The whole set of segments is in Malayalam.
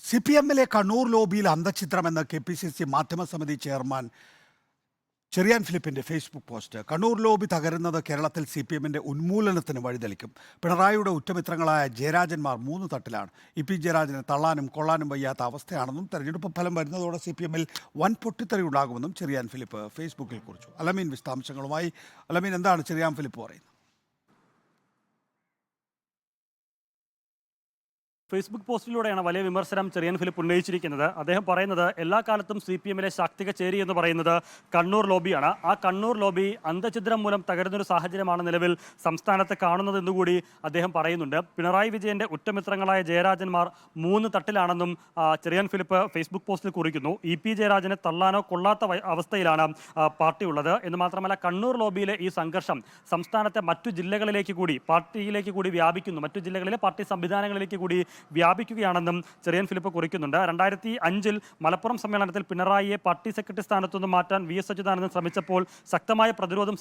CPM-ലെ കണ്ണൂർ ലോബിയിൽ അന്തഃഛിദ്രമെന്ന് KPCC മാധ്യമസമിതി ചെയർമാൻ ചെറിയാൻ ഫിലിപ്പിന്റെ ഫേസ്ബുക്ക് പോസ്റ്റ്. കണ്ണൂർ ലോബി തകരുന്നത് കേരളത്തിൽ CPM-ന്റെ ഉന്മൂലനത്തിന് വഴിതെളിക്കും. പിണറായിയുടെ ഉറ്റമിത്രങ്ങളായ ജയരാജന്മാർ 3 തട്ടിലാണ്. EP ജയരാജനെ തള്ളാനും കൊള്ളാനും വയ്യാത്ത അവസ്ഥയാണെന്നും തെരഞ്ഞെടുപ്പ് ഫലം വരുന്നതോടെ CPM-ൽ വൻ പൊട്ടിത്തെറി ഉണ്ടാകുമെന്നും ചെറിയാൻ ഫിലിപ്പ് ഫേസ്ബുക്കിൽ കുറിച്ചു. അലമീൻ വിശദാംശങ്ങളുമായി. അലമീൻ, എന്താണ് ചെറിയാൻ ഫിലിപ്പ് പറയുന്നത്? ഫേസ്ബുക്ക് പോസ്റ്റിലൂടെയാണ് വലിയ വിമർശനം ചെറിയാൻ ഫിലിപ്പ് ഉന്നയിച്ചിരിക്കുന്നത്. അദ്ദേഹം പറയുന്നത് എല്ലാ കാലത്തും CPM-ലെ ശാക്തിക ചേരി എന്ന് പറയുന്നത് കണ്ണൂർ ലോബിയാണ്. ആ കണ്ണൂർ ലോബി അന്തഃഛിദ്രം മൂലം തകരുന്നൊരു സാഹചര്യമാണ് നിലവിൽ സംസ്ഥാനത്ത് കാണുന്നതെന്നുകൂടി അദ്ദേഹം പറയുന്നുണ്ട്. പിണറായി വിജയന്റെ ഉറ്റമിത്രങ്ങളായ ജയരാജന്മാർ 3 തട്ടിലാണെന്നും ചെറിയാൻ ഫിലിപ്പ് ഫേസ്ബുക്ക് പോസ്റ്റിൽ കുറിക്കുന്നു. EP ജയരാജനെ തള്ളാനോ കൊള്ളാത്ത അവസ്ഥയിലാണ് പാർട്ടി ഉള്ളത് എന്ന് മാത്രമല്ല, കണ്ണൂർ ലോബിയിലെ ഈ സംഘർഷം സംസ്ഥാനത്തെ മറ്റു ജില്ലകളിലേക്ക് കൂടി പാർട്ടിയിലേക്ക് കൂടി വ്യാപിക്കുന്നു, മറ്റു ജില്ലകളിലെ പാർട്ടി സംവിധാനങ്ങളിലേക്ക് കൂടി വ്യാപിക്കുകയാണെന്നും ചെറിയാൻ ഫിലിപ്പ് കുറിക്കുന്നുണ്ട്. 2005-ൽ മലപ്പുറം സമ്മേളനത്തിൽ പിണറായിയെ പാർട്ടി സെക്രട്ടറി സ്ഥാനത്തുനിന്ന് മാറ്റാൻ VS അച്യുതാനന്ദൻ ശ്രമിച്ചപ്പോൾ ശക്തമായ പ്രതിരോധം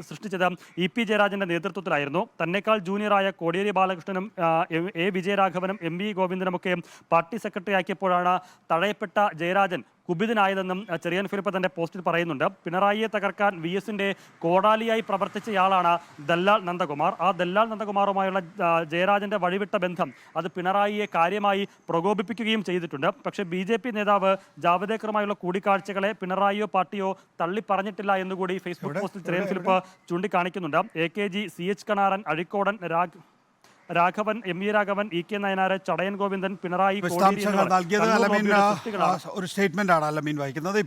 സൃഷ്ടിച്ചത് EP ജയരാജന്റെ നേതൃത്വത്തിലായിരുന്നു. തന്നെക്കാൾ ജൂനിയറായ കോടിയേരി ബാലകൃഷ്ണനും A വിജയരാഘവനും MV ഗോവിന്ദനുമൊക്കെ പാർട്ടി സെക്രട്ടറി ആക്കിയപ്പോഴാണ് തഴയപ്പെട്ട ജയരാജൻ കുപിതനായതെന്നും ചെറിയാൻ ഫിലിപ്പ് തന്റെ പോസ്റ്റിൽ പറയുന്നുണ്ട്. പിണറായിയെ തകർക്കാൻ VS-ന്റെ കോടാലിയായി പ്രവർത്തിച്ചയാളാണ് ദല്ലാൽ നന്ദകുമാർ. ആ ദല്ലാൽ നന്ദകുമാറുമായുള്ള ജയരാജന്റെ വഴിവിട്ട ബന്ധം അത് പിണറായിയെ കാര്യമായി പ്രകോപിപ്പിക്കുകയും ചെയ്തിട്ടുണ്ട്. പക്ഷേ BJP നേതാവ് ജാവദേക്കറുമായുള്ള കൂടിക്കാഴ്ചകളെ പിണറായിയോ പാർട്ടിയോ തള്ളിപ്പറഞ്ഞിട്ടില്ല എന്നുകൂടി ഫേസ്ബുക്ക് പോസ്റ്റിൽ ചെറിയാൻ ഫിലിപ്പ് ചൂണ്ടിക്കാണിക്കുന്നുണ്ട്. AKG CH Kanaran, Azhikodan Raghavan, ME Raghavan, EK Nayanar, Chadayan Govindan, Pinarayi ഒരു സ്റ്റേറ്റ്മെന്റ് ആണ് അലമീൻ വായിക്കുന്നത്.